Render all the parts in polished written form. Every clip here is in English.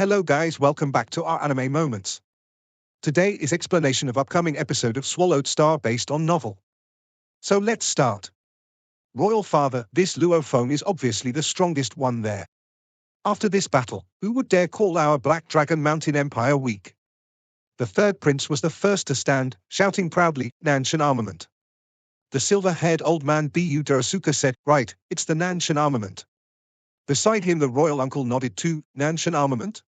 Hello guys, welcome back to our anime moments. Today is explanation of upcoming episode of Swallowed Star based on novel. So let's start. Royal Father, this Luo Feng is obviously the strongest one there. After this battle, who would dare call our Black Dragon Mountain Empire weak? The third prince was the first to stand, shouting proudly, Nanshan armament. The silver-haired old man Bu Durasuka said, right, it's the Nanshan armament. Beside him the royal uncle nodded too, Nanshan armament?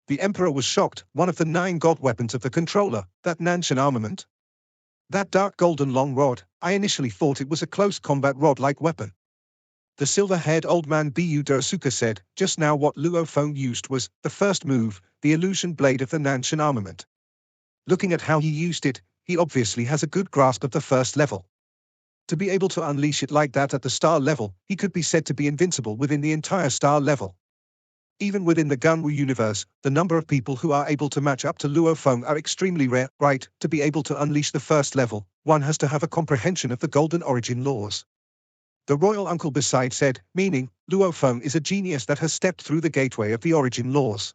The emperor was shocked, one of the 9 god weapons of the controller, that Nanshan armament? That dark golden long rod, I initially thought it was a close combat rod-like weapon. The silver-haired old man Bu Durasuka said, just now what Luo Feng used was, the first move, the illusion blade of the Nanshan armament. Looking at how he used it, he obviously has a good grasp of the first level. To be able to unleash it like that at the star level, he could be said to be invincible within the entire star level. Even within the Gunwu universe, the number of people who are able to match up to Luo Feng are extremely rare, right? To be able to unleash the first level, one has to have a comprehension of the golden origin laws. The royal uncle beside said, meaning, Luo Feng is a genius that has stepped through the gateway of the origin laws.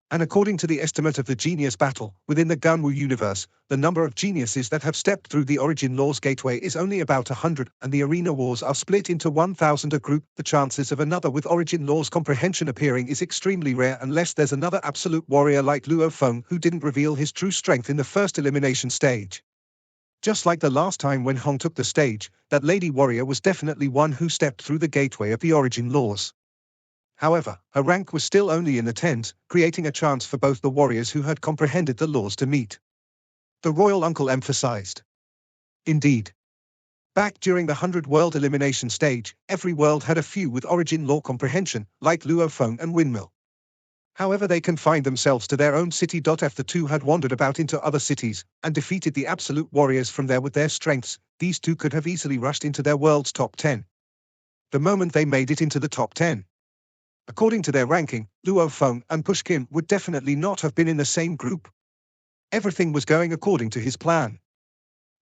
And according to the estimate of the genius battle, within the Gunwu universe, the number of geniuses that have stepped through the origin laws gateway is only about 100, and the arena wars are split into 1,000 a group. The chances of another with origin laws comprehension appearing is extremely rare unless there's another absolute warrior like Luo Feng who didn't reveal his true strength in the first elimination stage. Just like the last time when Hong took the stage, that lady warrior was definitely one who stepped through the gateway of the origin laws. However, her rank was still only in the 10s, creating a chance for both the warriors who had comprehended the laws to meet. The royal uncle emphasized. Indeed. Back during the 100-world elimination stage, every world had a few with origin law comprehension, like Luo Feng and Windmill. However, they confined themselves to their own city. If the two had wandered about into other cities, and defeated the absolute warriors from there with their strengths, these two could have easily rushed into their world's top 10. The moment they made it into the top 10. According to their ranking, Luo Feng and Pushkin would definitely not have been in the same group. Everything was going according to his plan.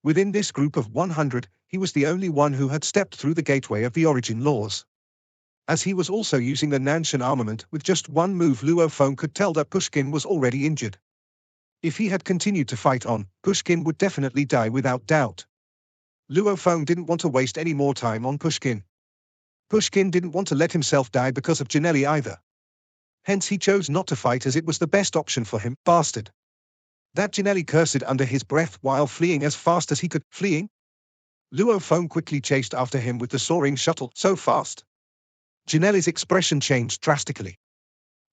Within this group of 100, he was the only one who had stepped through the gateway of the origin laws. As he was also using the Nanshan armament with just one move, Luo Feng could tell that Pushkin was already injured. If he had continued to fight on, Pushkin would definitely die without doubt. Luo Feng didn't want to waste any more time on Pushkin. Pushkin didn't want to let himself die because of Janelli either. Hence he chose not to fight as it was the best option for him, bastard. That Janelli cursed under his breath while fleeing as fast as he could, fleeing? Luo Feng quickly chased after him with the soaring shuttle, so fast. Janelli's expression changed drastically.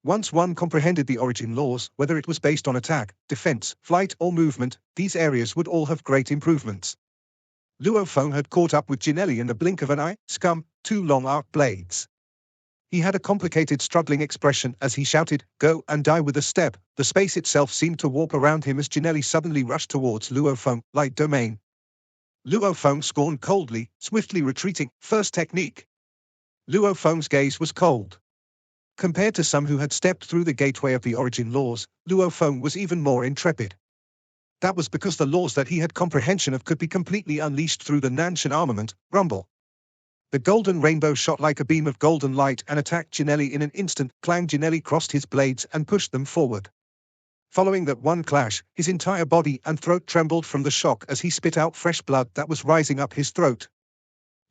Once one comprehended the origin laws, whether it was based on attack, defense, flight or movement, these areas would all have great improvements. Luo Feng had caught up with Janelli in the blink of an eye, scum, 2 long arc blades. He had a complicated struggling expression as he shouted, go and die with a step. The space itself seemed to warp around him as Janelli suddenly rushed towards Luo Feng, light domain. Luo Feng scorned coldly, swiftly retreating, first technique. Luo Feng's gaze was cold. Compared to some who had stepped through the gateway of the origin laws, Luo Feng was even more intrepid. That was because the laws that he had comprehension of could be completely unleashed through the Nanshan armament, Rumble. The golden rainbow shot like a beam of golden light and attacked Janelli in an instant. Clang. Janelli crossed his blades and pushed them forward. Following that one clash, his entire body and throat trembled from the shock as he spit out fresh blood that was rising up his throat.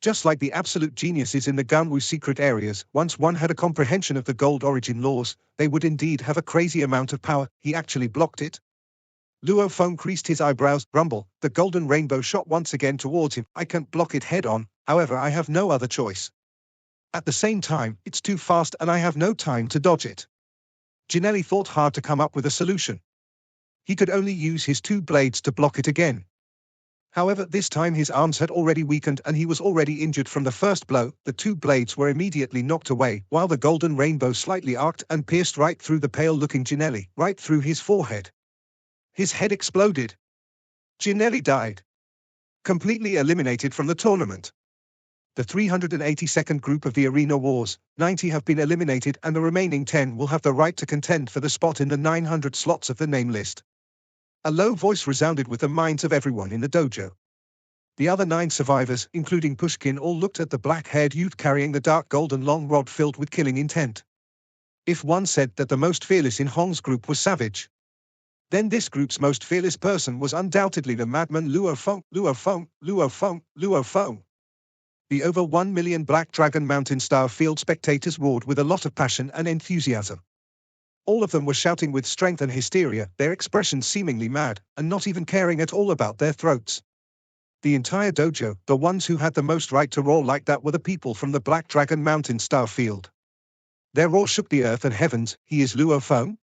Just like the absolute geniuses in the Gunwu secret areas, once one had a comprehension of the gold origin laws, they would indeed have a crazy amount of power. He actually blocked it. Luo Feng creased his eyebrows. Rumble, the golden rainbow shot once again towards him. I can't block it head on, however I have no other choice. At the same time, it's too fast and I have no time to dodge it. Janelli thought hard to come up with a solution. He could only use his 2 blades to block it again. However, this time his arms had already weakened and he was already injured from the first blow. The 2 blades were immediately knocked away, while the golden rainbow slightly arced and pierced right through the pale-looking Janelli, right through his forehead. His head exploded. Janelli died. Completely eliminated from the tournament. The 382nd group of the Arena Wars, 90 have been eliminated and the remaining 10 will have the right to contend for the spot in the 900 slots of the name list. A low voice resounded with the minds of everyone in the dojo. The other 9 survivors, including Pushkin, all looked at the black-haired youth carrying the dark golden long rod filled with killing intent. If one said that the most fearless in Hong's group was Savage, then this group's most fearless person was undoubtedly the madman Luo Feng, Luo Feng, Luo Feng, Luo Feng. The over 1 million Black Dragon Mountain Star Field spectators roared with a lot of passion and enthusiasm. All of them were shouting with strength and hysteria, their expressions seemingly mad, and not even caring at all about their throats. The entire dojo, the ones who had the most right to roar like that, were the people from the Black Dragon Mountain Star Field. Their roar shook the earth and heavens. He is Luo Feng?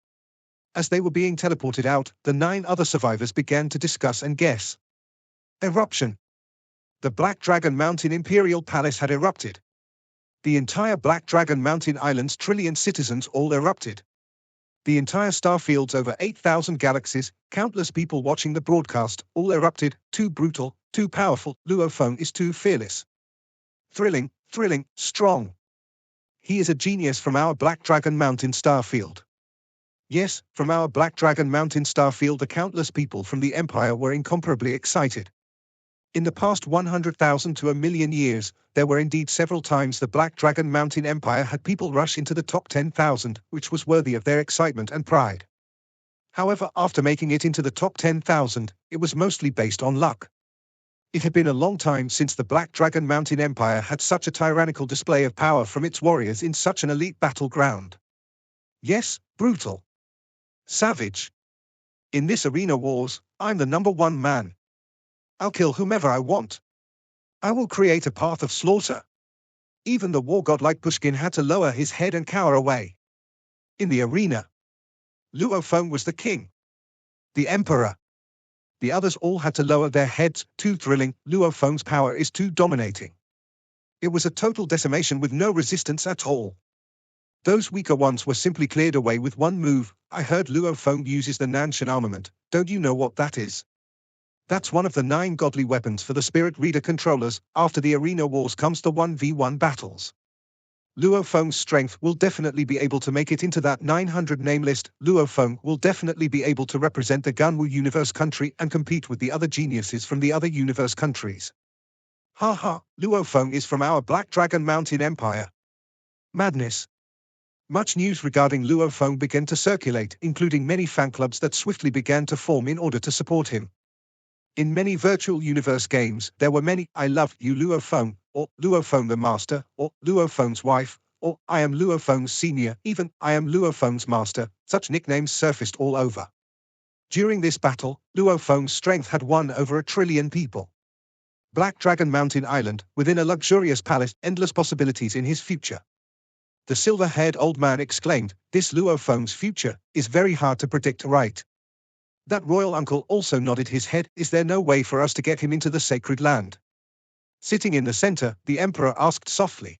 As they were being teleported out, the 9 other survivors began to discuss and guess. Eruption. The Black Dragon Mountain Imperial Palace had erupted. The entire Black Dragon Mountain Island's trillion citizens all erupted. The entire star field's over 8,000 galaxies, countless people watching the broadcast, all erupted. Too brutal, too powerful. Luo Feng is too fearless. Thrilling, thrilling, strong. He is a genius from our Black Dragon Mountain Star Field. Yes, from our Black Dragon Mountain Star Field, the countless people from the Empire were incomparably excited. In the past 100,000 to a million years, there were indeed several times the Black Dragon Mountain Empire had people rush into the top 10,000, which was worthy of their excitement and pride. However, after making it into the top 10,000, it was mostly based on luck. It had been a long time since the Black Dragon Mountain Empire had such a tyrannical display of power from its warriors in such an elite battleground. Yes, brutal. Savage. In this arena wars, I'm the #1 man. I'll kill whomever I want. I will create a path of slaughter. Even the war god like Pushkin had to lower his head and cower away. In the arena, Luo Feng was the king. The emperor. The others all had to lower their heads. Too thrilling. Luo Feng's power is too dominating. It was a total decimation with no resistance at all. Those weaker ones were simply cleared away with one move. I heard Luo Feng uses the Nanshan armament. Don't you know what that is? That's one of the 9 godly weapons for the Spirit Reader controllers. After the arena wars comes the 1v1 battles. Luo Feng's strength will definitely be able to make it into that 900 name list. Luo Feng will definitely be able to represent the Ganwu universe country and compete with the other geniuses from the other universe countries. Haha, Luo Feng is from our Black Dragon Mountain Empire. Madness. Much news regarding Luo Feng began to circulate, including many fan clubs that swiftly began to form in order to support him. In many virtual universe games, there were many "I love you Luo Feng," or "Luo Feng the Master," or "Luo Feng's wife," or "I am Luo Feng's senior," even "I am Luo Feng's master." Such nicknames surfaced all over. During this battle, Luo Feng's strength had won over 1 trillion people. Black Dragon Mountain Island, within a luxurious palace, endless possibilities in his future. The silver-haired old man exclaimed, "This Luo Feng's future is very hard to predict, right?" That royal uncle also nodded his head. "Is there no way for us to get him into the sacred land?" Sitting in the center, the emperor asked softly.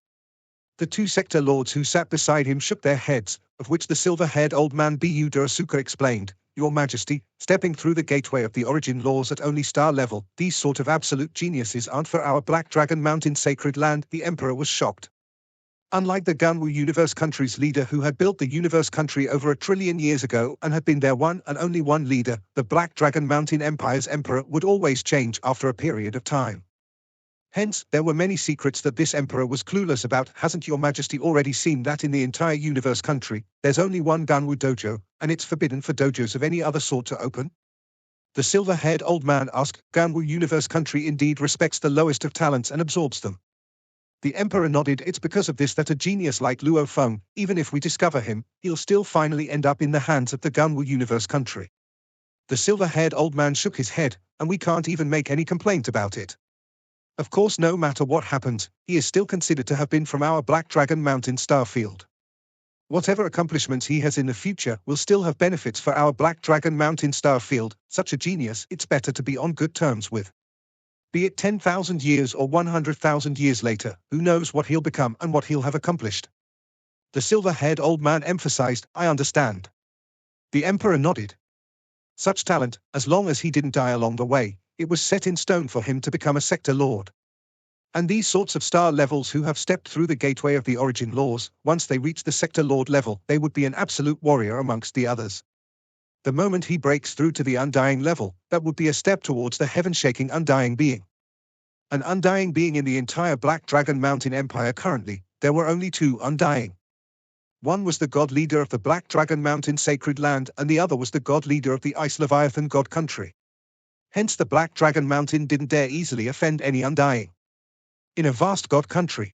The 2 sector lords who sat beside him shook their heads, of which the silver-haired old man Bu Durasuka explained, "Your Majesty, stepping through the gateway of the origin laws at only star level, these sort of absolute geniuses aren't for our Black Dragon Mountain sacred land." The emperor was shocked. Unlike the Ganwu universe country's leader who had built the universe country over 1 trillion years ago and had been their one and only one leader, the Black Dragon Mountain Empire's emperor would always change after a period of time. Hence, there were many secrets that this emperor was clueless about. "Hasn't your Majesty already seen that in the entire universe country, there's only one Ganwu dojo, and it's forbidden for dojos of any other sort to open?" The silver-haired old man asked. "Ganwu universe country indeed respects the lowest of talents and absorbs them." The emperor nodded. "It's because of this that a genius like Luo Feng, even if we discover him, he'll still finally end up in the hands of the Ganwu universe country." The silver-haired old man shook his head, "And we can't even make any complaint about it. Of course, no matter what happens, he is still considered to have been from our Black Dragon Mountain star field. Whatever accomplishments he has in the future will still have benefits for our Black Dragon Mountain star field. Such a genius, it's better to be on good terms with. Be it 10,000 years or 100,000 years later, who knows what he'll become and what he'll have accomplished." The silver-haired old man emphasized, "I understand." The emperor nodded. Such talent, as long as he didn't die along the way, it was set in stone for him to become a sector lord. And these sorts of star levels who have stepped through the gateway of the origin laws, once they reach the sector lord level, they would be an absolute warrior amongst the others. The moment he breaks through to the Undying level, that would be a step towards the heaven-shaking Undying being. An Undying being in the entire Black Dragon Mountain Empire currently, there were only 2 Undying. One was the god leader of the Black Dragon Mountain Sacred Land, and the other was the god leader of the Ice Leviathan God Country. Hence the Black Dragon Mountain didn't dare easily offend any Undying. In a vast god country,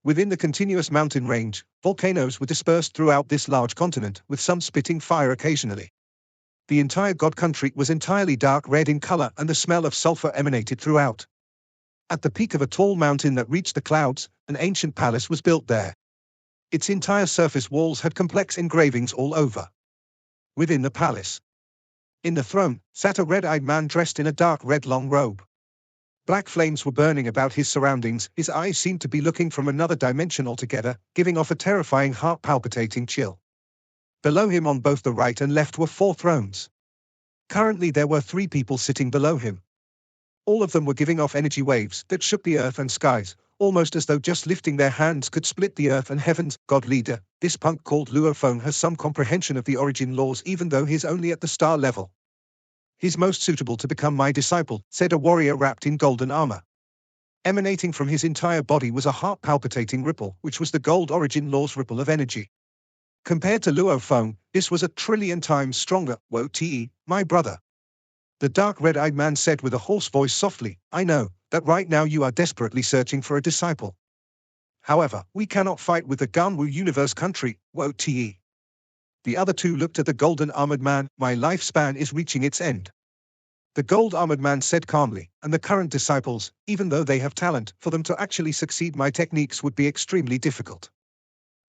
within the continuous mountain range, volcanoes were dispersed throughout this large continent, with some spitting fire occasionally. The entire god country was entirely dark red in color, and the smell of sulfur emanated throughout. At the peak of a tall mountain that reached the clouds, an ancient palace was built there. Its entire surface walls had complex engravings all over. Within the palace, in the throne, sat a red-eyed man dressed in a dark red long robe. Black flames were burning about his surroundings, his eyes seemed to be looking from another dimension altogether, giving off a terrifying heart-palpitating chill. Below him on both the right and left were 4 thrones. Currently there were 3 people sitting below him. All of them were giving off energy waves that shook the earth and skies, almost as though just lifting their hands could split the earth and heavens. God leader, this punk called Luo Feng has some comprehension of the origin laws, even though he's only at the star level. He's most suitable to become my disciple, said a warrior wrapped in golden armor. Emanating from his entire body was a heart-palpitating ripple, which was the gold origin law's ripple of energy. Compared to Luo Feng, this was 1,000,000,000,000 times stronger. Woe te, my brother. The dark red-eyed man said with a hoarse voice softly, I know that right now you are desperately searching for a disciple. However, we cannot fight with the Ganwu Universe Country. Woe te. The other 2 looked at the golden-armored man. My lifespan is reaching its end. The gold-armored man said calmly, and the current disciples, even though they have talent, for them to actually succeed my techniques would be extremely difficult.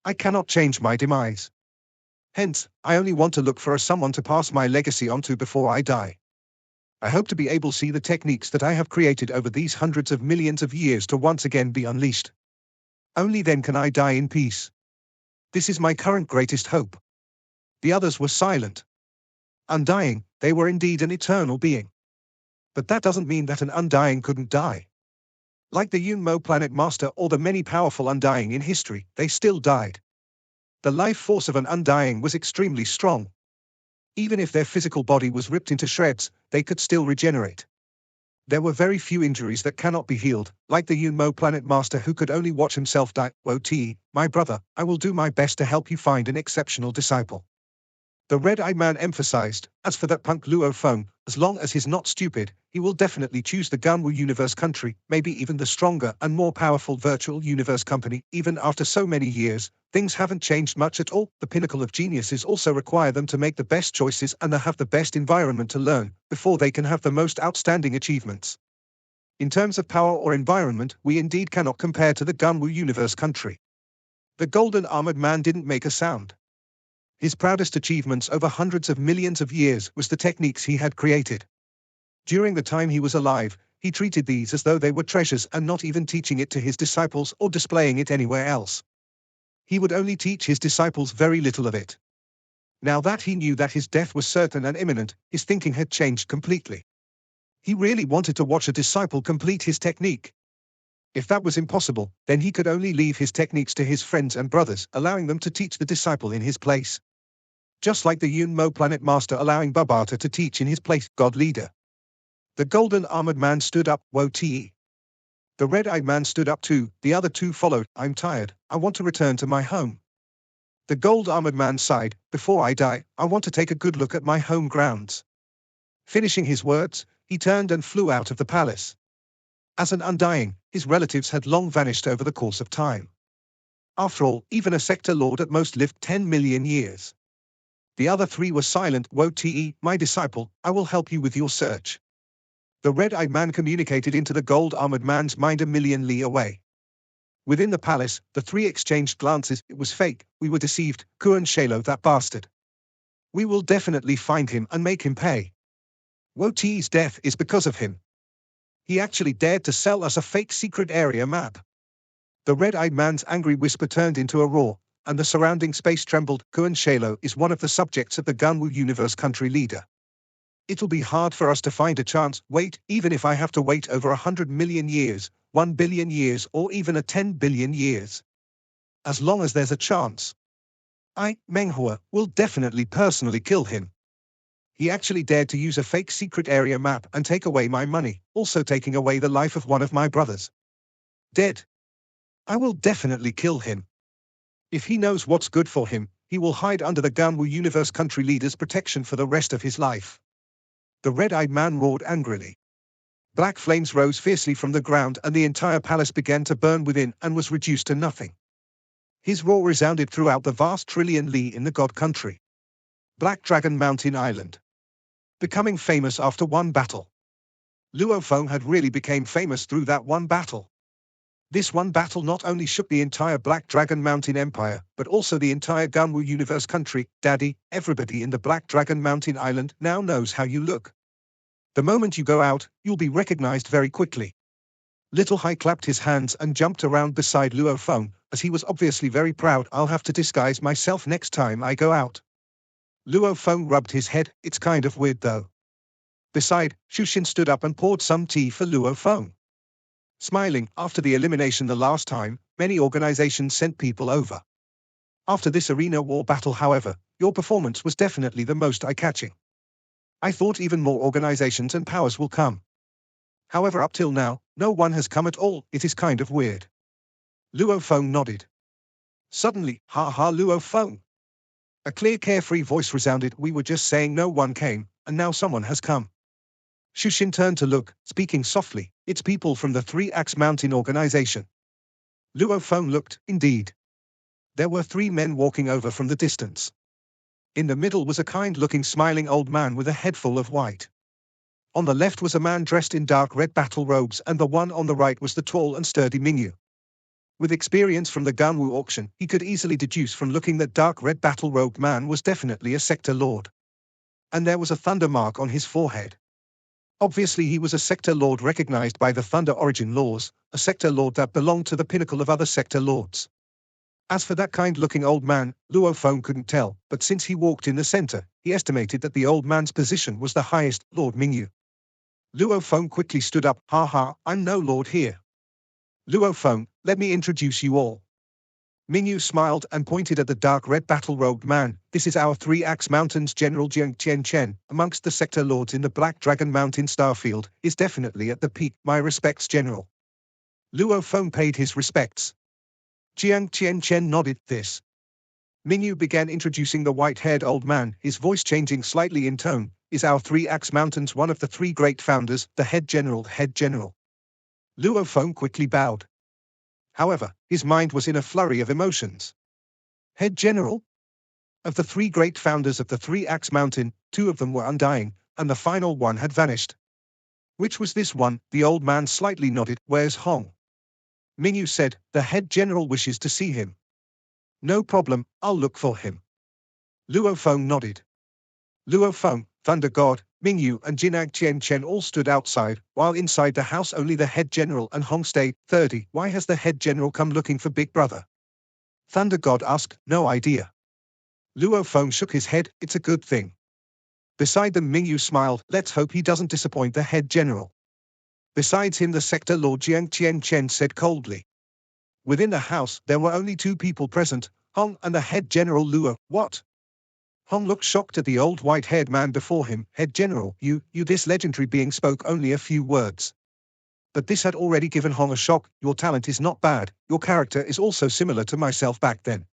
I cannot change my demise. Hence, I only want to look for someone to pass my legacy on to before I die. I hope to be able to see the techniques that I have created over these hundreds of millions of years to once again be unleashed. Only then can I die in peace. This is my current greatest hope. The others were silent. Undying, they were indeed an eternal being. But that doesn't mean that an Undying couldn't die. Like the Yunmo Planet Master or the many powerful Undying in history, they still died. The life force of an Undying was extremely strong. Even if their physical body was ripped into shreds, they could still regenerate. There were very few injuries that cannot be healed, like the Yunmo Planet Master who could only watch himself die. Woe te, my brother, I will do my best to help you find an exceptional disciple. The red-eyed man emphasized, as for that punk Luo Feng, as long as he's not stupid, he will definitely choose the Ganwu Universe Country, maybe even the stronger and more powerful virtual universe company. Even after so many years, things haven't changed much at all. The pinnacle of geniuses also require them to make the best choices and to have the best environment to learn, before they can have the most outstanding achievements. In terms of power or environment, we indeed cannot compare to the Ganwu Universe Country. The golden armored man didn't make a sound. His proudest achievements over hundreds of millions of years was the techniques he had created. During the time he was alive, he treated these as though they were treasures and not even teaching it to his disciples or displaying it anywhere else. He would only teach his disciples very little of it. Now that he knew that his death was certain and imminent, his thinking had changed completely. He really wanted to watch a disciple complete his technique. If that was impossible, then he could only leave his techniques to his friends and brothers, allowing them to teach the disciple in his place. Just like the Yunmo Planet Master allowing Babata to teach in his place. God leader. The golden armored man stood up. Woe te. The red-eyed man stood up too. The other 2 followed. I'm tired. I want to return to my home. The gold-armored man sighed. Before I die, I want to take a good look at my home grounds. Finishing his words, he turned and flew out of the palace. As an Undying, his relatives had long vanished over the course of time. After all, even a sector lord at most lived 10 million years. The other 3 were silent. Woe te, my disciple, I will help you with your search. The red-eyed man communicated into the gold-armored man's mind 1,000,000 li away. Within the palace, the 3 exchanged glances. It was fake, we were deceived, Kuan Shalo that bastard. We will definitely find him and make him pay. Woe te's death is because of him. He actually dared to sell us a fake secret area map. The red-eyed man's angry whisper turned into a roar, and the surrounding space trembled. Kuan Shalo is one of the subjects of the Ganwu Universe Country leader. It'll be hard for us to find a chance. Wait, even if I have to wait over 100 million years, 1 billion years, or even 10 billion years. As long as there's a chance. I, Menghua, will definitely personally kill him. He actually dared to use a fake secret area map and take away my money, also taking away the life of one of my brothers. Dead. I will definitely kill him. If he knows what's good for him, he will hide under the Ganwu Universe country leader's protection for the rest of his life. The red-eyed man roared angrily. Black flames rose fiercely from the ground and the entire palace began to burn within and was reduced to nothing. His roar resounded throughout the vast trillion li in the God country. Black Dragon Mountain Island. Becoming famous after one battle. Luo Feng had really become famous through that one battle. This one battle not only shook the entire Black Dragon Mountain Empire, but also the entire Ganwu Universe country. Daddy, everybody in the Black Dragon Mountain Island now knows how you look. The moment you go out, you'll be recognized very quickly. Little Hai clapped his hands and jumped around beside Luo Feng, as he was obviously very proud. I'll have to disguise myself next time I go out. Luo Feng rubbed his head. It's kind of weird though. Beside, Shushin stood up and poured some tea for Luo Feng. Smiling, after the elimination the last time, many organizations sent people over. After this arena war battle, however, your performance was definitely the most eye-catching. I thought even more organizations and powers will come. However, up till now, no one has come at all. It is kind of weird. Luo Feng nodded. Suddenly, ha ha, Luo Feng. A clear, carefree voice resounded. We were just saying no one came, and now someone has come. Shushin turned to look, speaking softly. It's people from the Three Axe Mountain organization. Luo Feng looked, indeed. There were three men walking over from the distance. In the middle was a kind-looking smiling old man with a head full of white. On the left was a man dressed in dark red battle robes and the one on the right was the tall and sturdy Mingyu. With experience from the Ganwu auction, he could easily deduce from looking that dark red battle-robed man was definitely a sector lord. And there was a thunder mark on his forehead. Obviously he was a sector lord recognized by the Thunder Origin laws, a sector lord that belonged to the pinnacle of other sector lords. As for that kind-looking old man, Luo Feng couldn't tell, but since he walked in the center, he estimated that the old man's position was the highest, Lord Mingyu. Luo Feng quickly stood up. Ha ha, I'm no lord here. Luo Feng, let me introduce you all. Mingyu smiled and pointed at the dark red battle-robed man. This is our Three Axe Mountains General Jiang Chen, amongst the sector lords in the Black Dragon Mountain Starfield, is definitely at the peak. My respects, General. Luo Feng paid his respects. Jiang Chen nodded. This. Mingyu began introducing the white-haired old man, his voice changing slightly in tone. Is our Three Axe Mountains one of the three great founders, the head general? Luo Feng quickly bowed. However, his mind was in a flurry of emotions. Head general? Of the three great founders of the Three Axe Mountain, two of them were Undying, and the final one had vanished. Which was this one? The old man slightly nodded. Where's Hong? Mingyu said, the head general wishes to see him. No problem, I'll look for him. Luo Feng nodded. Luo Feng, Thunder God, Mingyu and Jiang Chen all stood outside, while inside the house only the head general and Hong stayed. 30. Why has the head general come looking for Big Brother? Thunder God asked. No idea. Luo Feng shook his head. It's a good thing. Beside them Mingyu smiled. Let's hope he doesn't disappoint the head general. Besides him the sector lord Jiang Chen said coldly. Within the house there were only two people present, Hong and the head general Luo. What? Hong looked shocked at the old white-haired man before him. Head general, you, this legendary being spoke only a few words. But this had already given Hong a shock. Your talent is not bad, your character is also similar to myself back then.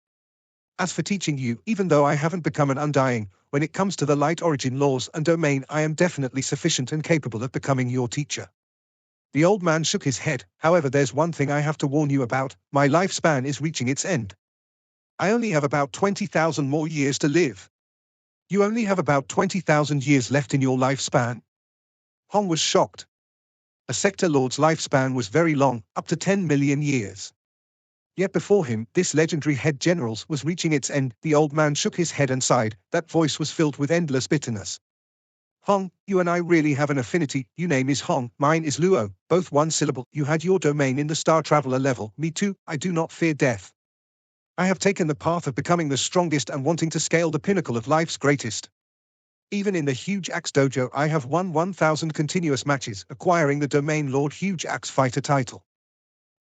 As for teaching you, even though I haven't become an Undying, when it comes to the light origin laws and domain I am definitely sufficient and capable of becoming your teacher. The old man shook his head. However, there's one thing I have to warn you about. My lifespan is reaching its end. I only have about 20,000 more years to live. You only have about 20,000 years left in your lifespan? Hong was shocked. A sector lord's lifespan was very long, up to 10 million years. Yet before him, this legendary head general's was reaching its end. The old man shook his head and sighed. That voice was filled with endless bitterness. Hong, you and I really have an affinity. Your name is Hong, mine is Luo, both one syllable. You had your domain in the Star Traveler level. Me too, I do not fear death. I have taken the path of becoming the strongest and wanting to scale the pinnacle of life's greatest. Even in the Huge Axe Dojo I have won 1,000 continuous matches, acquiring the Domain Lord Huge Axe Fighter title.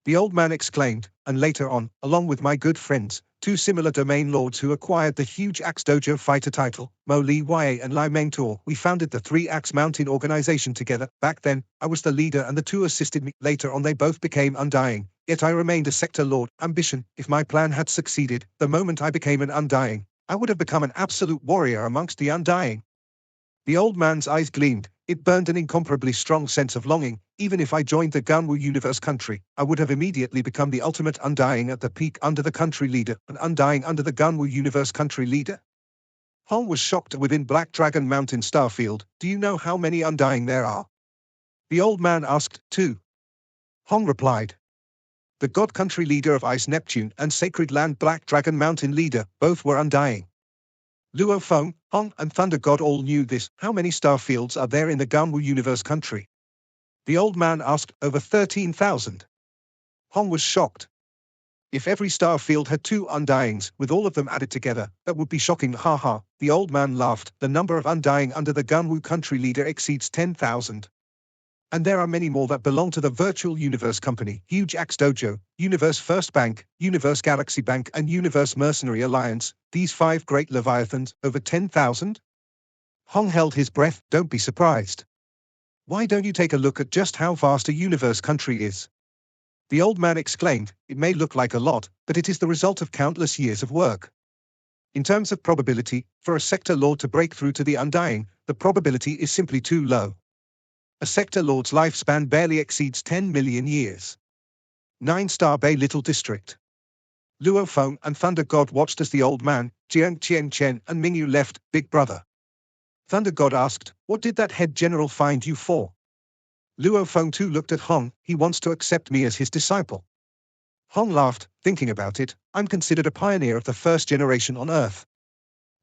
The old man exclaimed, and later on, along with my good friends, two similar Domain Lords who acquired the Huge Axe Dojo Fighter title, Mo Li Wei and Lai Mengtor, we founded the Three Axe Mountain organization together. Back then, I was the leader and the two assisted me. Later on they both became Undying. Yet I remained a sector lord. Ambition. If my plan had succeeded, the moment I became an Undying, I would have become an absolute warrior amongst the Undying. The old man's eyes gleamed. It burned an incomparably strong sense of longing. Even if I joined the Ganwu universe country, I would have immediately become the ultimate Undying at the peak under the country leader, an Undying under the Ganwu universe country leader. Hong was shocked. Within Black Dragon Mountain Starfield, do you know how many Undying there are? The old man asked. 2. Hong replied. The God Country leader of Ice Neptune and Sacred Land Black Dragon Mountain leader, both were Undying. Luo Feng, Hong, and Thunder God all knew this. How many starfields are there in the Ganwu universe country? The old man asked. Over 13,000. Hong was shocked. If every starfield had 2 Undyings, with all of them added together, that would be shocking. Ha. The old man laughed. The number of Undying under the Ganwu country leader exceeds 10,000. And there are many more that belong to the Virtual Universe Company, Huge Axe Dojo, Universe First Bank, Universe Galaxy Bank and Universe Mercenary Alliance, these 5 great Leviathans, over 10,000? Hong held his breath. Don't be surprised. Why don't you take a look at just how vast a universe country is? The old man exclaimed. It may look like a lot, but it is the result of countless years of work. In terms of probability, for a sector lord to break through to the Undying, the probability is simply too low. A sector lord's lifespan barely exceeds 10 million years. 9-star Bay Little District. Luo Feng and Thunder God watched as the old man, Jiang Chen, and Mingyu left. Big brother. Thunder God asked, what did that head general find you for? Luo Feng too looked at Hong. He wants to accept me as his disciple. Hong laughed. Thinking about it, I'm considered a pioneer of the first generation on Earth.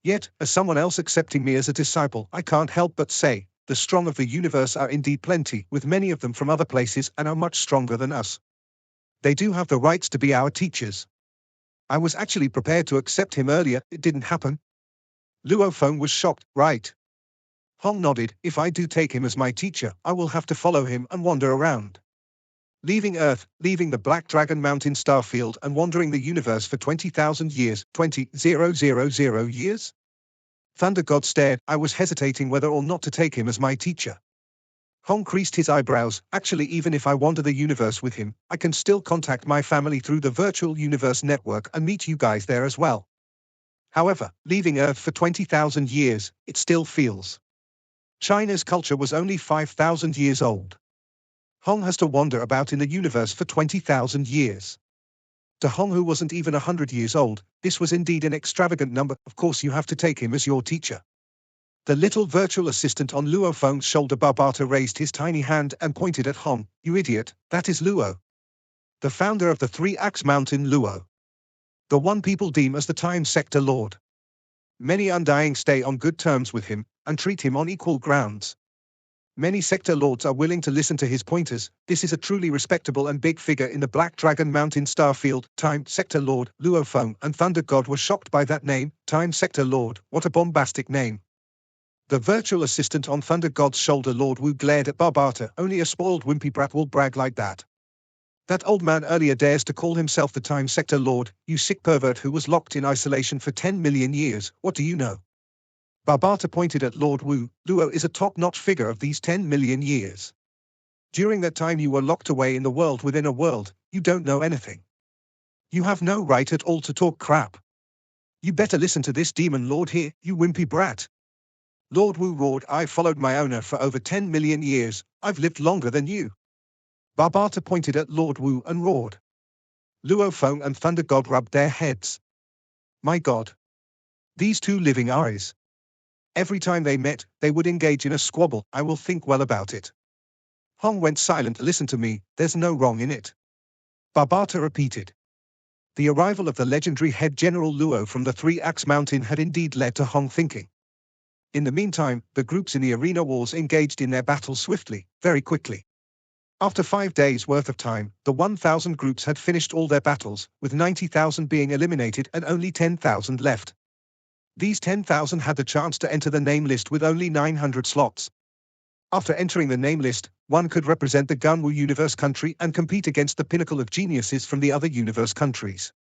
Yet, as someone else accepting me as a disciple, I can't help but say, the strong of the universe are indeed plenty, with many of them from other places and are much stronger than us. They do have the rights to be our teachers. I was actually prepared to accept him earlier. It didn't happen. Luo Feng was shocked. Right. Hong nodded. If I do take him as my teacher, I will have to follow him and wander around. Leaving Earth, leaving the Black Dragon Mountain Starfield and wandering the universe for 20,000 years, 20,000 years? Thunder God stared. I was hesitating whether or not to take him as my teacher. Hong creased his eyebrows. Actually, even if I wander the universe with him, I can still contact my family through the Virtual Universe Network and meet you guys there as well. However, leaving Earth for 20,000 years, it still feels. China's culture was only 5,000 years old. Hong has to wander about in the universe for 20,000 years. To Hong, who wasn't even 100 years old, this was indeed an extravagant number. Of course you have to take him as your teacher. The little virtual assistant on Luo Feng's shoulder, Barbata, raised his tiny hand and pointed at Hong. You idiot, that is Luo. The founder of the 3-Axe Mountain, Luo. The one people deem as the Time Sector Lord. Many Undying stay on good terms with him, and treat him on equal grounds. Many sector lords are willing to listen to his pointers. This is a truly respectable and big figure in the Black Dragon Mountain Starfield. Time Sector Lord, Luo Feng and Thunder God were shocked by that name. Time Sector Lord, what a bombastic name. The virtual assistant on Thunder God's shoulder, Lord Wu, glared at Barbata. Only a spoiled wimpy brat will brag like that. That old man earlier dares to call himself the Time Sector Lord. You sick pervert who was locked in isolation for 10 million years, what do you know? Barbata pointed at Lord Wu. Luo is a top-notch figure of these 10 million years. During that time you were locked away in the world within a world. You don't know anything. You have no right at all to talk crap. You better listen to this demon lord here, you wimpy brat. Lord Wu roared. I followed my owner for over 10 million years. I've lived longer than you. Barbata pointed at Lord Wu and roared. Luo Feng and Thunder God rubbed their heads. My God. These two living eyes. Every time they met, they would engage in a squabble. I will think well about it. Hong went silent. Listen to me, there's no wrong in it. Barbata repeated. The arrival of the legendary head General Luo from the 3-Axe Mountain had indeed led to Hong thinking. In the meantime, the groups in the arena wars engaged in their battles swiftly, very quickly. After 5 days' worth of time, the 1,000 groups had finished all their battles, with 90,000 being eliminated and only 10,000 left. These 10,000 had the chance to enter the name list with only 900 slots. After entering the name list, one could represent the Ganwu universe country and compete against the pinnacle of geniuses from the other universe countries.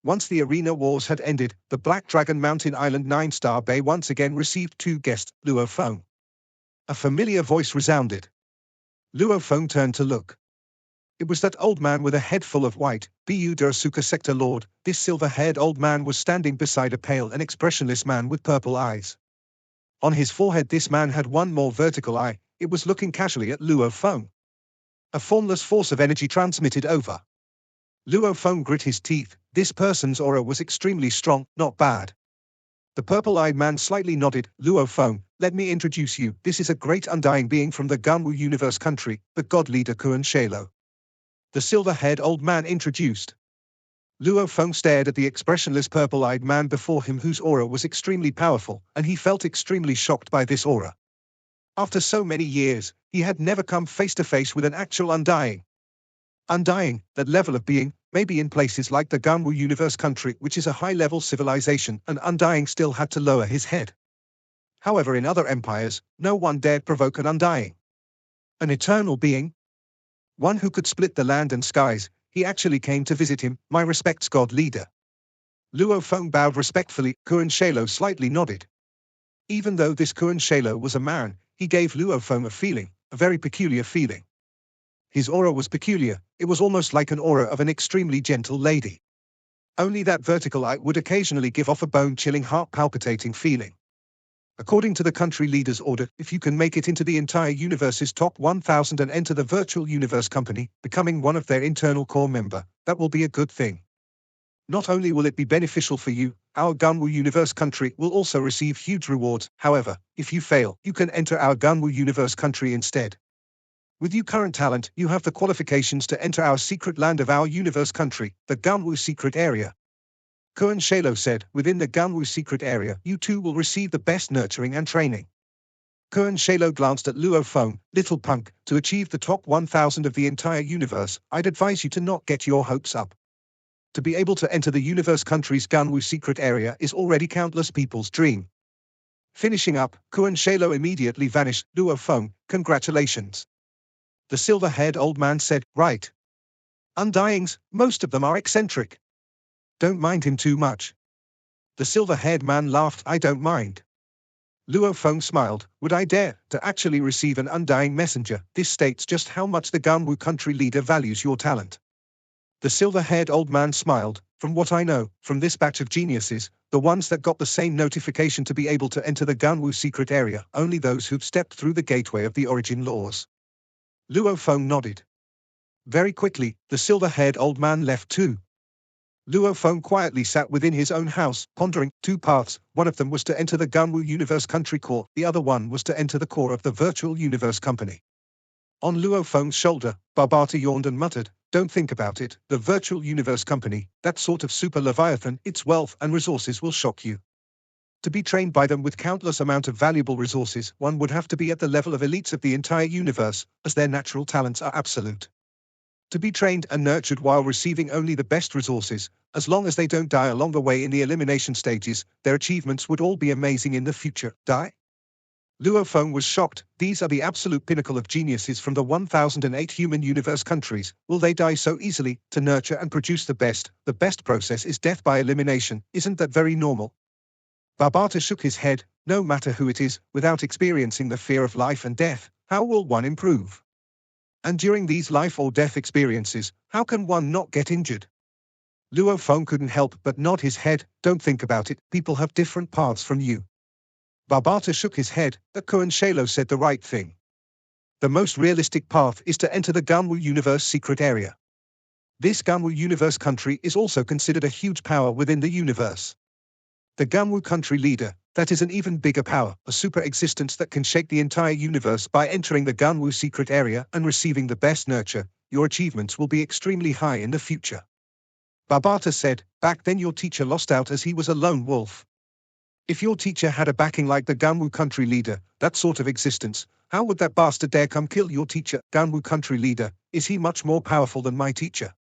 Once the arena wars had ended, the Black Dragon Mountain Island 9-star Bay once again received 2 guests, Luo Feng. A familiar voice resounded. Luo Feng turned to look. It was that old man with a head full of white, Bu Durasuka sector lord. This silver-haired old man was standing beside a pale and expressionless man with purple eyes. On his forehead this man had one more vertical eye. It was looking casually at Luo Feng. A formless force of energy transmitted over. Luo Feng grit his teeth. This person's aura was extremely strong, not bad. The purple-eyed man slightly nodded. Luo Feng, let me introduce you. This is a great undying being from the Ganwu universe country, the god leader Kuan Shalo. The silver-haired old man introduced. Luo Feng stared at the expressionless purple-eyed man before him whose aura was extremely powerful, and he felt extremely shocked by this aura. After so many years, he had never come face-to-face with an actual Undying. Undying, that level of being, maybe in places like the Ganwu universe country, which is a high-level civilization, and Undying still had to lower his head. However, in other empires, no one dared provoke an Undying. An eternal being? One who could split the land and skies. He actually came to visit him. My respects, god leader. Luo Feng bowed respectfully. Kuan Shalo slightly nodded. Even though this Kuan Shalo was a man, he gave Luo Feng a feeling, a very peculiar feeling. His aura was peculiar. It was almost like an aura of an extremely gentle lady. Only that vertical eye would occasionally give off a bone-chilling, heart-palpitating feeling. According to the country leader's order, if you can make it into the entire universe's top 1000 and enter the virtual universe company, becoming one of their internal core member, that will be a good thing. Not only will it be beneficial for you, our Ganwu universe country will also receive huge rewards. However, if you fail, you can enter our Ganwu universe country instead. With your current talent, you have the qualifications to enter our secret land of our universe country, the Ganwu secret area. Kuan Shalo said, within the Ganwu secret area, you too will receive the best nurturing and training. Kuan Shalo glanced at Luo Feng. Little punk, to achieve the top 1000 of the entire universe, I'd advise you to not get your hopes up. To be able to enter the universe country's Ganwu secret area is already countless people's dream. Finishing up, Kuan Shalo immediately vanished. Luo Feng, congratulations. The silver-haired old man said, right. Undyings, most of them are eccentric. Don't mind him too much. The silver-haired man laughed. I don't mind. Luo Feng smiled. Would I dare to actually receive an Undying messenger? This states just how much the Ganwu country leader values your talent. The silver-haired old man smiled. From what I know, from this batch of geniuses, the ones that got the same notification to be able to enter the Ganwu secret area, only those who've stepped through the gateway of the origin laws. Luo Feng nodded. Very quickly, the silver-haired old man left too. Luo Feng quietly sat within his own house, pondering. Two paths. One of them was to enter the Ganwu universe country core, the other one was to enter the core of the virtual universe company. On Luo Feng's shoulder, Barbata yawned and muttered, don't think about it, the virtual universe company, that sort of super leviathan, its wealth and resources will shock you. To be trained by them with countless amount of valuable resources, one would have to be at the level of elites of the entire universe, as their natural talents are absolute. To be trained and nurtured while receiving only the best resources, as long as they don't die along the way in the elimination stages, their achievements would all be amazing in the future. Die? Luo Feng was shocked. These are the absolute pinnacle of geniuses from the 1008 human universe countries. Will they die so easily? To nurture and produce the best process is death by elimination. Isn't that very normal? Barbata shook his head. No matter who it is, without experiencing the fear of life and death, how will one improve? And during these life or death experiences, how can one not get injured? Luo Feng couldn't help but nod his head. Don't think about it, people have different paths from you. Barbata shook his head. Kuan Shalo said the right thing. The most realistic path is to enter the Ganwu universe secret area. This Ganwu universe country is also considered a huge power within the universe. The Ganwu country leader, that is an even bigger power, a super existence that can shake the entire universe. By entering the Ganwu secret area and receiving the best nurture, your achievements will be extremely high in the future. Barbata said, back then your teacher lost out as he was a lone wolf. If your teacher had a backing like the Ganwu country leader, that sort of existence, how would that bastard dare come kill your teacher? Ganwu country leader, is he much more powerful than my teacher?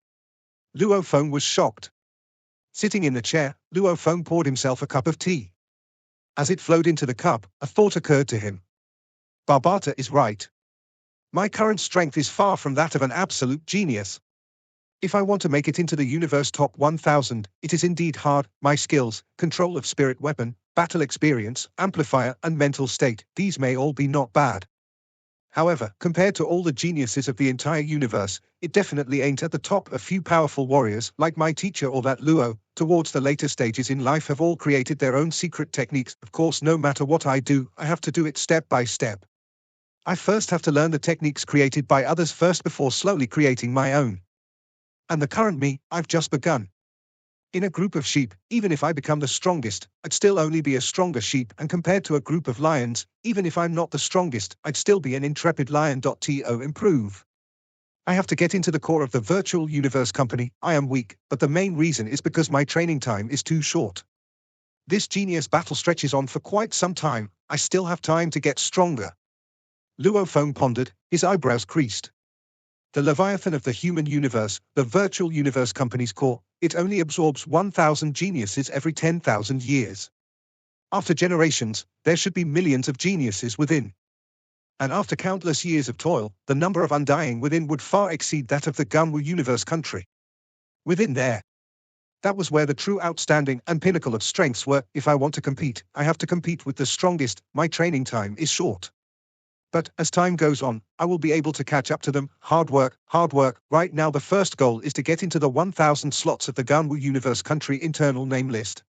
Luo Feng was shocked. Sitting in the chair, Luo Feng poured himself a cup of tea. As it flowed into the cup, a thought occurred to him. Barbata is right. My current strength is far from that of an absolute genius. If I want to make it into the universe top 1000, it is indeed hard. My skills, control of spirit weapon, battle experience, amplifier and mental state, these may all be not bad. However, compared to all the geniuses of the entire universe, It definitely ain't at the top. A few powerful warriors, like my teacher or that Luo, towards the later stages in life have all created their own secret techniques. Of course, no matter what I do, I have to do it step by step. I first have to learn the techniques created by others first before slowly creating my own. And the current me, I've just begun. In a group of sheep, even if I become the strongest, I'd still only be a stronger sheep, and compared to a group of lions, even if I'm not the strongest, I'd still be an intrepid lion. To improve, I have to get into the core of the virtual universe company. I am weak, but the main reason is because my training time is too short. This genius battle stretches on for quite some time. I still have time to get stronger. Luo Feng pondered, his eyebrows creased. The Leviathan of the human universe, the virtual universe company's core, it only absorbs 1,000 geniuses every 10,000 years. After generations, there should be millions of geniuses within. And after countless years of toil, the number of Undying within would far exceed that of the Gunwu universe country. Within there. That was where the true outstanding and pinnacle of strengths were. If I want to compete, I have to compete with the strongest. My training time is short. But, as time goes on, I will be able to catch up to them. Hard work, hard work. Right now the first goal is to get into the 1,000 slots of the Gunwu Universe Country internal name list.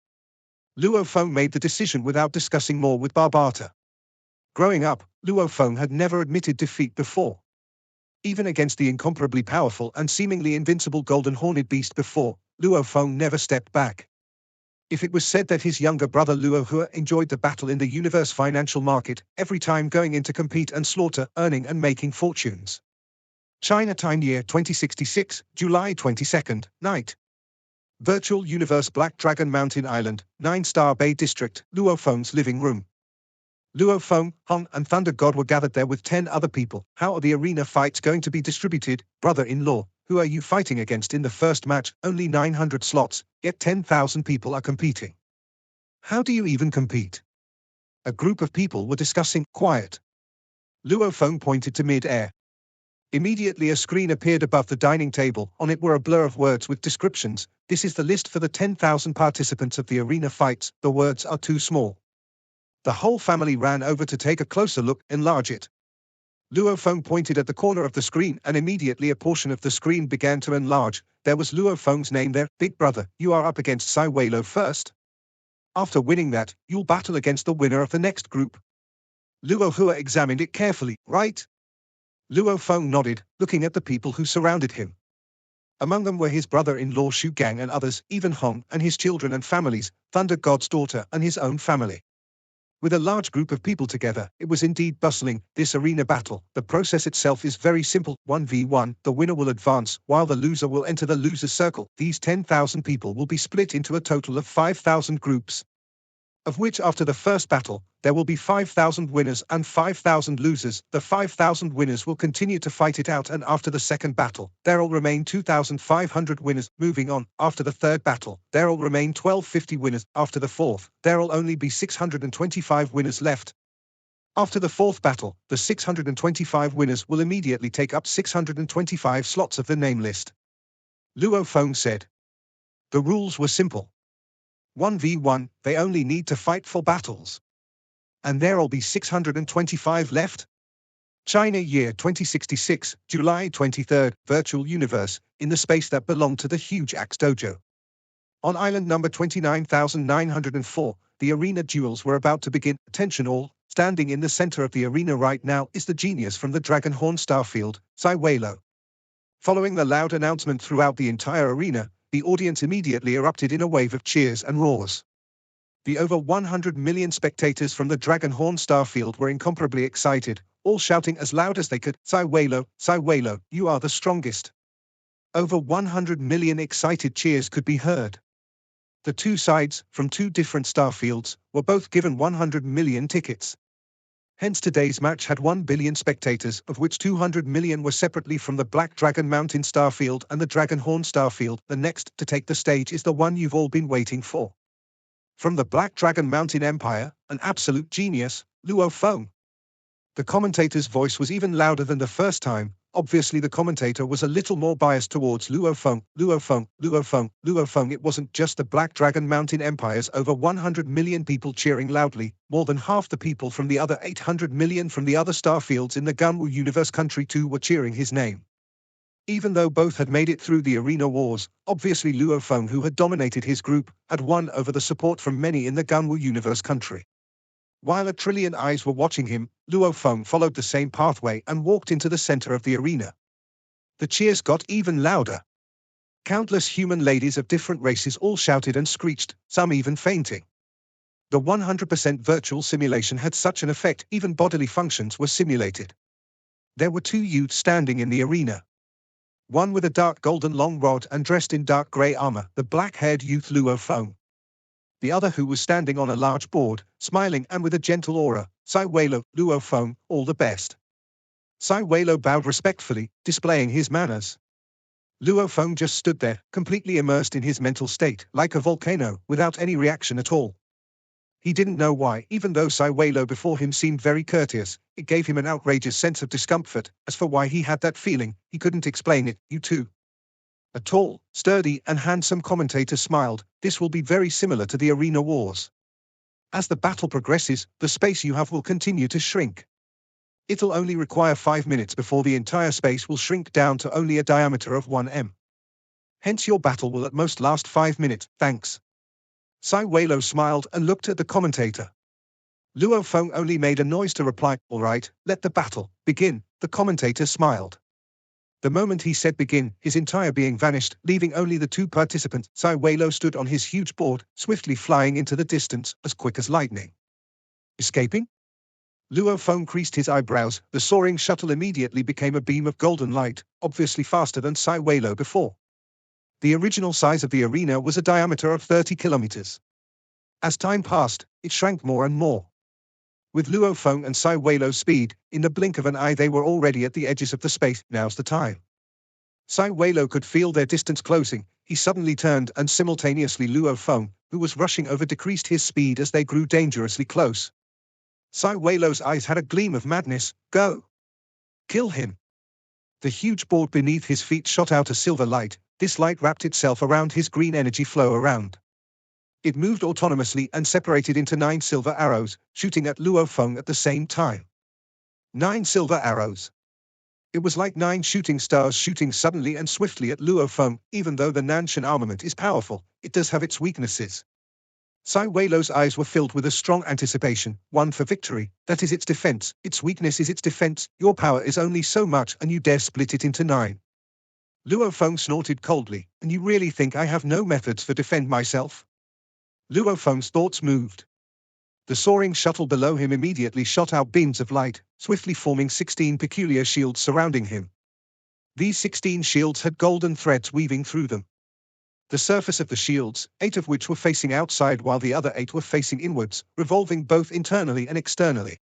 Luo Feng made the decision without discussing more with Barbata. Growing up, Luo Feng had never admitted defeat before. Even against the incomparably powerful and seemingly invincible golden horned beast before, Luo Feng never stepped back. If it was said that his younger brother Luo Hua enjoyed the battle in the universe financial market, every time going in to compete and slaughter, earning and making fortunes. China time year 2066, July 22nd, night. Virtual Universe Black Dragon Mountain Island, 9-Star Bay District, Luo Feng's living room. Luo Feng, Hong, and Thunder God were gathered there with 10 other people. How are the arena fights going to be distributed, brother-in-law? Who are you fighting against in the first match? Only 900 slots, yet 10,000 people are competing. How do you even compete? A group of people were discussing. Quiet. Luo Feng pointed to mid-air. Immediately a screen appeared above the dining table. On it were a blur of words with descriptions. This is the list for the 10,000 participants of the arena fights. The words are too small. The whole family ran over to take a closer look. Enlarge it. Luo Feng pointed at the corner of the screen, and immediately a portion of the screen began to enlarge. There was Luo Feng's name there. Big brother, you are up against Sai Weiluo first. After winning that, you'll battle against the winner of the next group. Luo Hua examined it carefully. Right? Luo Feng nodded, looking at the people who surrounded him. Among them were his brother-in-law Shu Gang and others, even Hong and his children and families, Thunder God's daughter and his own family. With a large group of people together, it was indeed bustling. This arena battle, the process itself is very simple. 1v1, the winner will advance, while the loser will enter the loser's circle. These 10,000 people will be split into a total of 5,000 groups, of which after the first battle, there will be 5,000 winners and 5,000 losers. The 5,000 winners will continue to fight it out, and after the second battle, there'll remain 2,500 winners. Moving on, after the third battle, there'll remain 1,250 winners. After the fourth, there'll only be 625 winners left. After the fourth battle, the 625 winners will immediately take up 625 slots of the name list. Luo Feng said. The rules were simple. 1v1, they only need to fight 4 battles. And there'll be 625 left. China year 2066, July 23rd, virtual universe, in the space that belonged to the huge Axe Dojo. On island number 29,904, the arena duels were about to begin. Attention all, standing in the center of the arena right now is the genius from the Dragon Horn Starfield, Sai Weiluo. Following the loud announcement throughout the entire arena, the audience immediately erupted in a wave of cheers and roars. The over 100 million spectators from the Dragon Horn Starfield were incomparably excited, all shouting as loud as they could, Sai Weiluo, you are the strongest. Over 100 million excited cheers could be heard. The two sides, from 2 different starfields, were both given 100 million tickets. Hence today's match had 1 billion spectators, of which 200 million were separately from the Black Dragon Mountain Starfield and the Dragon Horn Starfield. The next to take the stage is the one you've all been waiting for. From the Black Dragon Mountain Empire, an absolute genius, Luo Feng. The commentator's voice was even louder than the first time. Obviously the commentator was a little more biased towards Luo Feng. Luo Feng. It wasn't just the Black Dragon Mountain Empire's over 100 million people cheering loudly. More than half the people from the other 800 million from the other starfields in the Gunwu Universe Country too were cheering his name. Even though both had made it through the arena wars, obviously Luo Feng, who had dominated his group, had won over the support from many in the Ganwu universe country. While a trillion eyes were watching him, Luo Feng followed the same pathway and walked into the center of the arena. The cheers got even louder. Countless human ladies of different races all shouted and screeched, some even fainting. The 100% virtual simulation had such an effect, even bodily functions were simulated. There were two youths standing in the arena. One with a dark golden long rod and dressed in dark grey armor, the black-haired youth Luo Feng. The other, who was standing on a large board, smiling and with a gentle aura, Sai Weiluo. Luo Feng, all the best. Sai Weiluo bowed respectfully, displaying his manners. Luo Feng just stood there, completely immersed in his mental state, like a volcano, without any reaction at all. He didn't know why, even though Sai Weiluo before him seemed very courteous, it gave him an outrageous sense of discomfort. As for why he had that feeling, he couldn't explain it. You too. A tall, sturdy and handsome commentator smiled. This will be very similar to the arena wars. As the battle progresses, the space you have will continue to shrink. It'll only require 5 minutes before the entire space will shrink down to only a diameter of 1 m. Hence your battle will at most last 5 minutes, thanks. Sai Weiluo smiled and looked at the commentator. Luo Feng only made a noise to reply, all right, let the battle begin. The commentator smiled. The moment he said begin, his entire being vanished, leaving only the two participants. Sai Weiluo stood on his huge board, swiftly flying into the distance, as quick as lightning. Escaping? Luo Feng creased his eyebrows. The soaring shuttle immediately became a beam of golden light, obviously faster than Sai Weiluo before. The original size of the arena was a diameter of 30 kilometers. As time passed, it shrank more and more. With Luo Feng and Sai Weiluo's speed, in the blink of an eye they were already at the edges of the space. Now's the time. Sai Weiluo could feel their distance closing. He suddenly turned and simultaneously Luo Feng, who was rushing over, decreased his speed as they grew dangerously close. Sai Weiluo's eyes had a gleam of madness. Go! Kill him! The huge board beneath his feet shot out a silver light. This light wrapped itself around his green energy flow around. It moved autonomously and separated into 9 silver arrows, shooting at Luo Feng at the same time. 9 silver arrows. It was like 9 shooting stars shooting suddenly and swiftly at Luo Feng. Even though the Nanshan armament is powerful, it does have its weaknesses. Sai Weiluo's eyes were filled with a strong anticipation. One for victory, that is its defense. Its weakness is its defense. Your power is only so much and you dare split it into 9. Luo Feng snorted coldly. And you really think I have no methods for defend myself? Luo Feng's thoughts moved. The soaring shuttle below him immediately shot out beams of light, swiftly forming 16 peculiar shields surrounding him. These 16 shields had golden threads weaving through them. The surface of the shields, 8 of which were facing outside while the other 8 were facing inwards, revolving both internally and externally.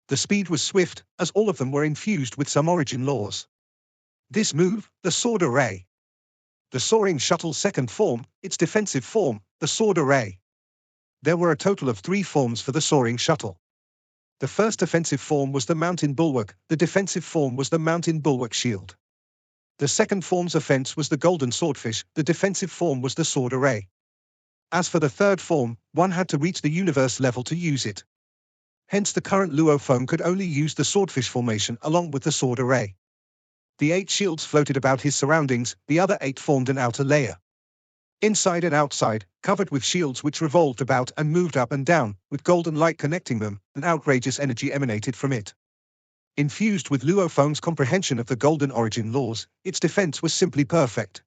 The speed was swift, as all of them were infused with some origin laws. This move, the sword array. The soaring shuttle's second form, its defensive form, the sword array. There were a total of 3 forms for the soaring shuttle. The first offensive form was the mountain bulwark, the defensive form was the mountain bulwark shield. The second form's offense was the golden swordfish, the defensive form was the sword array. As for the third form, one had to reach the universe level to use it. Hence the current Luo Feng could only use the swordfish formation along with the sword array. The 8 shields floated about his surroundings, the other 8 formed an outer layer. Inside and outside, covered with shields which revolved about and moved up and down, with golden light connecting them, an outrageous energy emanated from it. Infused with Luo Feng's comprehension of the golden origin laws, its defense was simply perfect.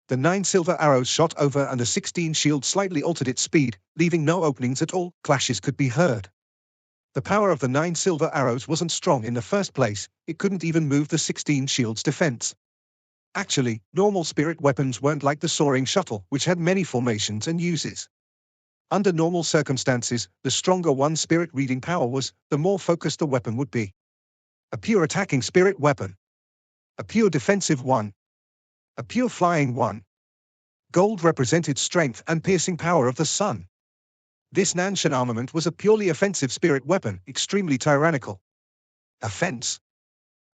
The 9 silver arrows shot over and the 16 shields slightly altered its speed, leaving no openings at all. Clashes could be heard. The power of the 9 silver arrows wasn't strong in the first place, it couldn't even move the 16 shields' defense. Actually, normal spirit weapons weren't like the soaring shuttle, which had many formations and uses. Under normal circumstances, the stronger one's spirit reading power was, the more focused the weapon would be. A pure attacking spirit weapon. A pure defensive one. A pure flying one. Gold represented strength and piercing power of the sun. This Nanshan armament was a purely offensive spirit weapon, extremely tyrannical. Offense.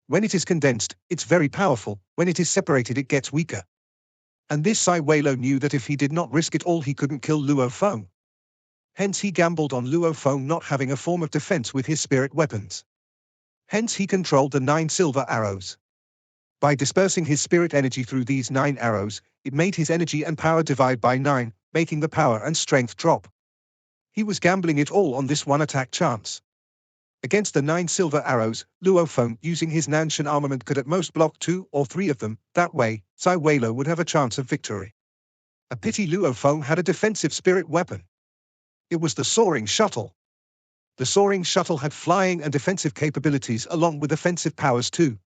When it is condensed, it's very powerful, when it is separated it gets weaker. And this Sai Weiluo knew that if he did not risk it all he couldn't kill Luo Feng. Hence he gambled on Luo Feng not having a form of defense with his spirit weapons. Hence he controlled the 9 silver arrows. By dispersing his spirit energy through these 9 arrows, it made his energy and power divide by 9, making the power and strength drop. He was gambling it all on this one attack chance. Against the 9 silver arrows, Luo Feng, using his Nanshan armament, could at most block 2 or 3 of them. That way, Sai Weiluo would have a chance of victory. A pity Luo Feng had a defensive spirit weapon. It was the soaring shuttle. The soaring shuttle had flying and defensive capabilities along with offensive powers too.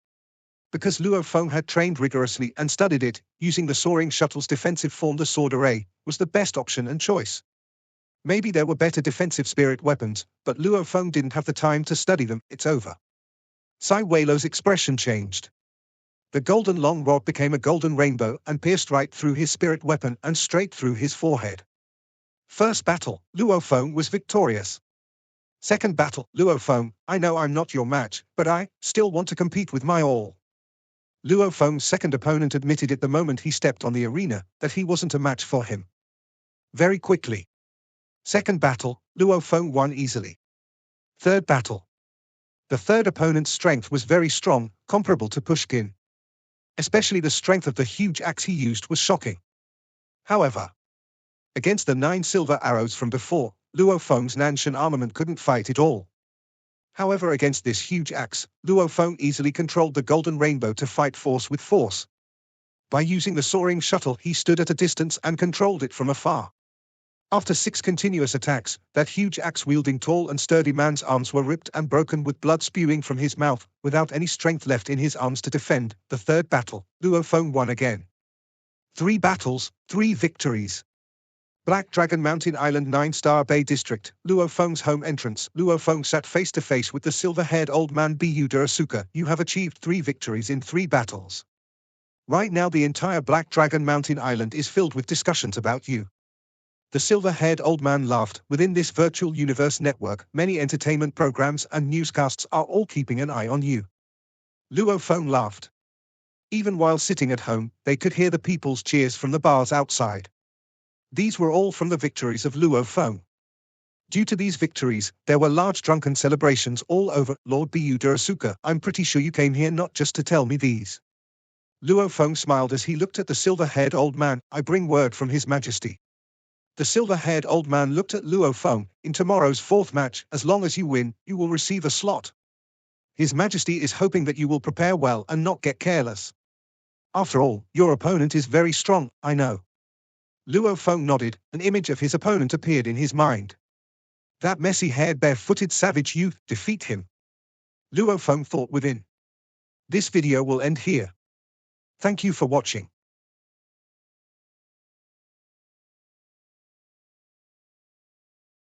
Because Luo Feng had trained rigorously and studied it, using the soaring shuttle's defensive form, the sword array, was the best option and choice. Maybe there were better defensive spirit weapons, but Luo Feng didn't have the time to study them. It's over. Sai Weiluo's expression changed. The golden long rod became a golden rainbow and pierced right through his spirit weapon and straight through his forehead. First battle, Luo Feng was victorious. Second battle, Luo Feng, I know I'm not your match, but I still want to compete with my all. Luo Feng's second opponent admitted it the moment he stepped on the arena that he wasn't a match for him. Very quickly. Second battle, Luo Feng won easily. Third battle. The third opponent's strength was very strong, comparable to Pushkin. Especially the strength of the huge axe he used was shocking. However, against the 9 silver arrows from before, Luo Feng's Nanshan armament couldn't fight it all. However, against this huge axe, Luo Feng easily controlled the golden rainbow to fight force with force. By using the soaring shuttle, he stood at a distance and controlled it from afar. After 6 continuous attacks, that huge axe-wielding tall and sturdy man's arms were ripped and broken with blood spewing from his mouth, without any strength left in his arms to defend. The third battle, Luo Feng won again. 3 battles, 3 victories. Black Dragon Mountain Island 9-star Bay District, Luo Feng's home entrance. Luo Feng sat face to face with the silver-haired old man Bu Durasuka. You have achieved 3 victories in 3 battles. Right now the entire Black Dragon Mountain Island is filled with discussions about you. The silver-haired old man laughed. Within this virtual universe network, many entertainment programs and newscasts are all keeping an eye on you. Luo Feng laughed. Even while sitting at home, they could hear the people's cheers from the bars outside. These were all from the victories of Luo Feng. Due to these victories, there were large drunken celebrations all over. Lord Bu Durasuka, I'm pretty sure you came here not just to tell me these. Luo Feng smiled as he looked at the silver-haired old man. I bring word from His Majesty. The silver-haired old man looked at Luo Feng. In tomorrow's 4th match, as long as you win, you will receive a slot. His Majesty is hoping that you will prepare well and not get careless. After all, your opponent is very strong, I know. Luo Feng nodded. An image of his opponent appeared in his mind. That messy-haired bare-footed savage youth, defeat him. Luo Feng thought within. This video will end here. Thank you for watching.